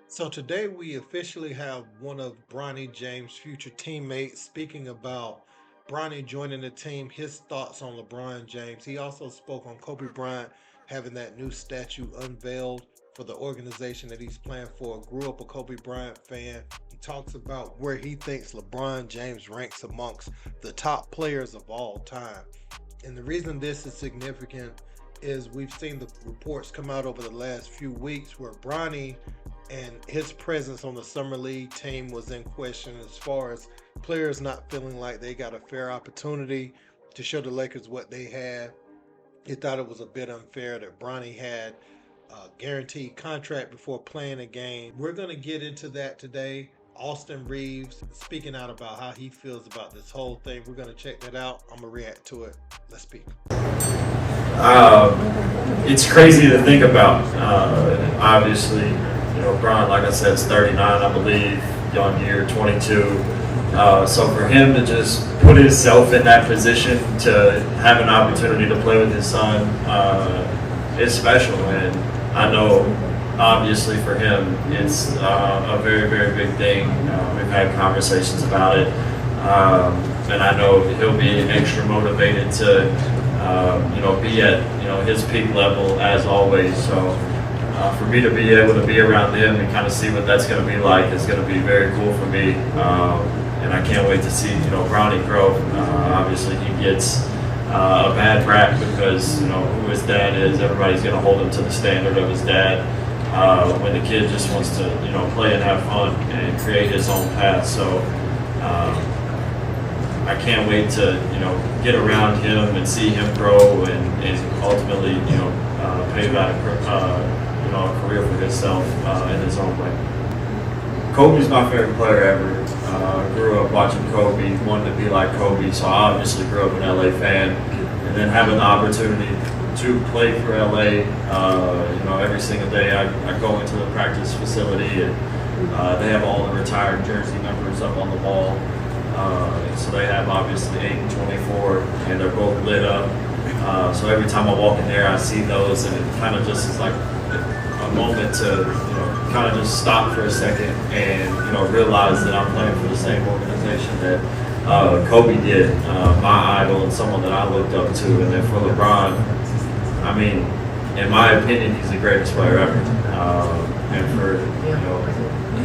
So today we officially have one of Bronny James' future teammates speaking about Bronny joining the team, his thoughts on LeBron James. He also spoke on Kobe Bryant having that new statue unveiled for the organization that he's playing for. Grew up a Kobe Bryant fan. He talks about where he thinks LeBron James ranks amongst the top players of all time. And the reason this is significant is we've seen the reports come out over the last few weeks where Bronny and his presence on the summer league team was in question as far as players not feeling like they got a fair opportunity to show the Lakers what they had. He thought it was a bit unfair that Bronny had a guaranteed contract before playing a game. We're going to get into that today. Austin Reaves speaking out about how he feels about this whole thing. We're going to check that out. I'm going to react to it. Let's speak. It's crazy to think about. Obviously, Brian, like I said, is 39, I believe, young year, 22. So for him to just put himself in that position to have an opportunity to play with his son is special. And I know, obviously, for him, it's a very, very big thing. We've had conversations about it. And I know he'll be extra motivated to be at his peak level as always. So for me to be able to be around them and kind of see what that's going to be like is going to be very cool for me. And I can't wait to see Bronny grow. Obviously, he gets a bad rap because who his dad is. Everybody's going to hold him to the standard of his dad. When the kid just wants to play and have fun and create his own path. So. I can't wait to get around him and see him grow and ultimately pave out a career for himself in his own way. Kobe's my favorite player ever. Grew up watching Kobe, wanted to be like Kobe, so I obviously grew up an LA fan, and then having the opportunity to play for LA, every single day I go into the practice facility and they have all the retired jersey numbers up on the wall. So they have obviously 8 and 24, and they're both lit up. So every time I walk in there, I see those, and it kind of just is like a moment to kind of just stop for a second and realize that I'm playing for the same organization that Kobe did, my idol and someone that I looked up to. And then for LeBron, I mean, in my opinion, he's the greatest player ever. And for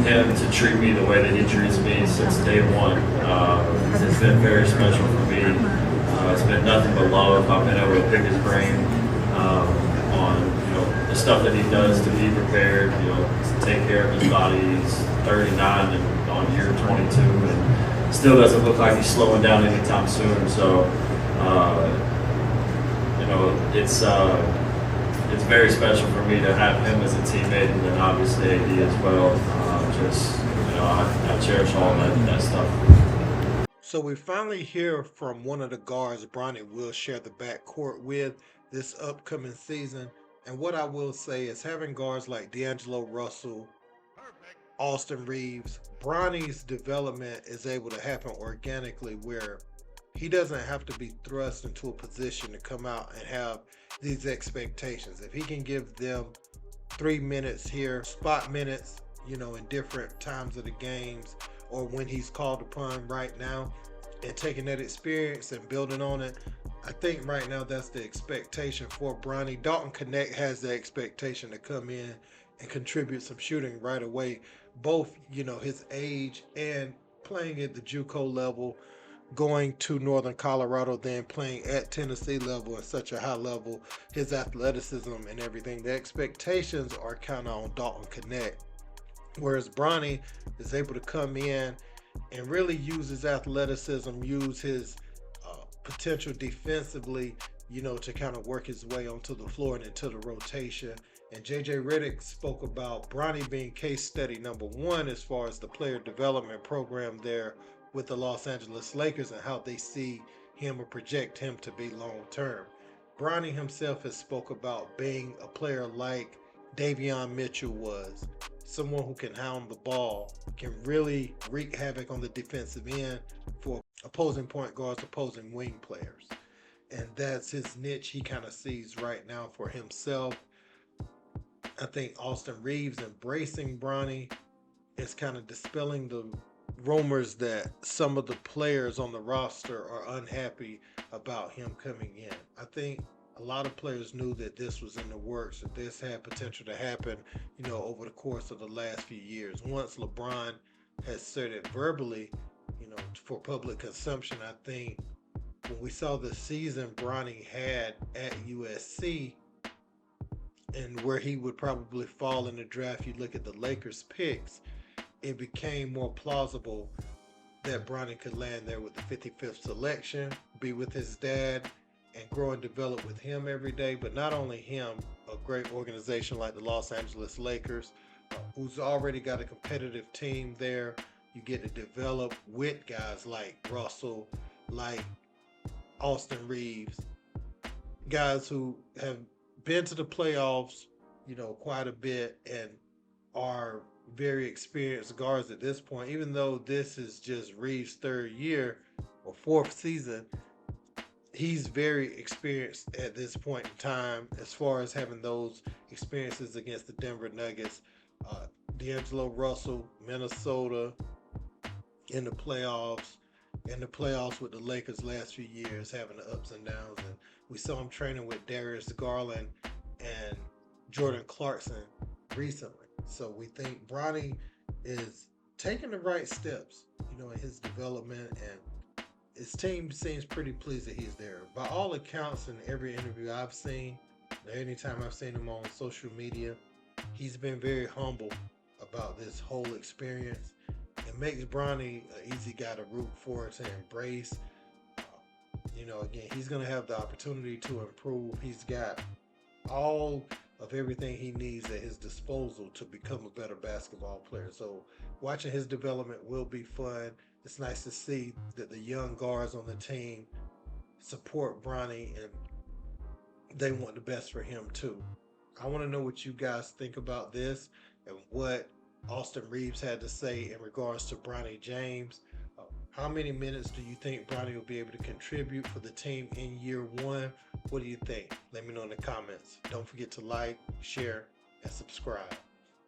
him to treat me the way that he treats me since day one, it's been very special for me. It's been nothing but love. I've been able to pick his brain on the stuff that he does to be prepared, to take care of his body. He's 39 and on year 22, and still doesn't look like he's slowing down anytime soon. So, it's very special for me to have him as a teammate, and then obviously AD as well. I cherish all that stuff. So we finally hear from one of the guards Bronny will share the backcourt with this upcoming season. And what I will say is having guards like D'Angelo Russell, Austin Reaves, Bronny's development is able to happen organically where he doesn't have to be thrust into a position to come out and have these expectations. If he can give them 3 minutes here, spot minutes, in different times of the games or when he's called upon right now, and taking that experience and building on it, I think right now that's the expectation for Bronny. Dalton Connect has the expectation to come in and contribute some shooting right away. Both, his age and playing at the JUCO level, going to Northern Colorado, then playing at Tennessee level at such a high level, his athleticism and everything. The expectations are kind of on Dalton Connect. Whereas Bronny is able to come in and really use his athleticism, use his potential defensively, to kind of work his way onto the floor and into the rotation. And JJ Redick spoke about Bronny being case study number one as far as the player development program there with the Los Angeles Lakers and how they see him or project him to be long term. Bronny himself has spoke about being a player like Davion Mitchell was, someone who can hound the ball, can really wreak havoc on the defensive end for opposing point guards, opposing wing players. And that's his niche he kind of sees right now for himself. I think Austin Reaves embracing Bronny is kind of dispelling the rumors that some of the players on the roster are unhappy about him coming in. I think a lot of players knew that this was in the works, that this had potential to happen, over the course of the last few years. Once LeBron has said it verbally, for public consumption, I think when we saw the season Bronny had at USC and where he would probably fall in the draft, you look at the Lakers picks, it became more plausible that Bronny could land there with the 55th selection, be with his dad, and grow and develop with him every day. But not only him, a great organization like the Los Angeles Lakers, who's already got a competitive team there. You get to develop with guys like Russell, like Austin Reaves, guys who have been to the playoffs, quite a bit and are very experienced guards at this point. Even though this is just Reeves' third year or fourth season, he's very experienced at this point in time as far as having those experiences against the Denver Nuggets, D'Angelo Russell, Minnesota in the playoffs with the Lakers last few years, having the ups and downs. And we saw him training with Darius Garland and Jordan Clarkson recently. So we think Bronny is taking the right steps, in his development, and his team seems pretty pleased that he's there. By all accounts, in every interview I've seen, or anytime I've seen him on social media, he's been very humble about this whole experience. It makes Bronny an easy guy to root for, to embrace. Again, he's going to have the opportunity to improve. He's got all of everything he needs at his disposal to become a better basketball player. So watching his development will be fun. It's nice to see that the young guards on the team support Bronny and they want the best for him too. I want to know what you guys think about this and what Austin Reaves had to say in regards to Bronny James. How many minutes do you think Bronny will be able to contribute for the team in year one? What do you think? Let me know in the comments. Don't forget to like, share, and subscribe.